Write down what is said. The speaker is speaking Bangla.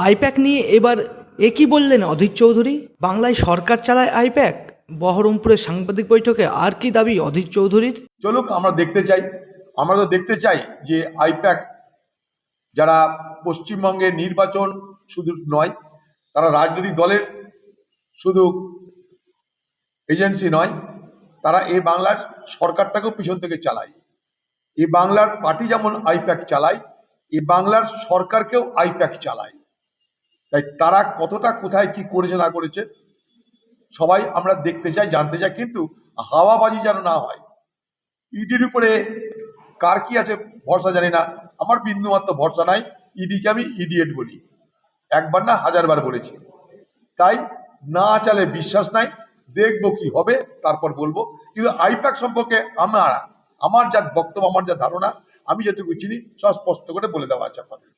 আইপ্যাক নিয়ে এবার একই বললেন অধীর চৌধুরী। বাংলায় সরকার চালায় আইপ্যাক, বহরমপুরে সাংবাদিক বৈঠকে আর কি দাবি অধীর চৌধুরীর? চলুক, আমরা দেখতে চাই। আমরা তো দেখতে চাই যে আইপ্যাক যারা পশ্চিমবঙ্গের নির্বাচন শুধু নয়, তারা রাজনৈতিক দলের শুধু এজেন্সি নয়, তারা এই বাংলার সরকারটাকেও পিছন থেকে চালায়। এই বাংলার পার্টি যেমন আইপ্যাক চালায়, এই বাংলার সরকারকেও আইপ্যাক চালায়। তাই তারা কতটা কোথায় কি করেছে না করেছে সবাই আমরা দেখতে চাই, জানতে চাই, কিন্তু হাওয়াবাজি যেন না হয়। ইডির উপরে কার কি আছে ভরসা জানি না, আমার বিন্দুমাত্র ভরসা নাই। ইডিকে আমি ইডিয়েট বলি, একবার না হাজারবার বলেছি। তাই না চালে বিশ্বাস নাই, দেখবো কি হবে তারপর বলবো। কিন্তু আইপ্যাক সম্পর্কে আমার যা বক্তব্য, আমার যা ধারণা, আমি যেটুকু চিনি সব স্পষ্ট করে বলে দেওয়া আছে আপনাদের।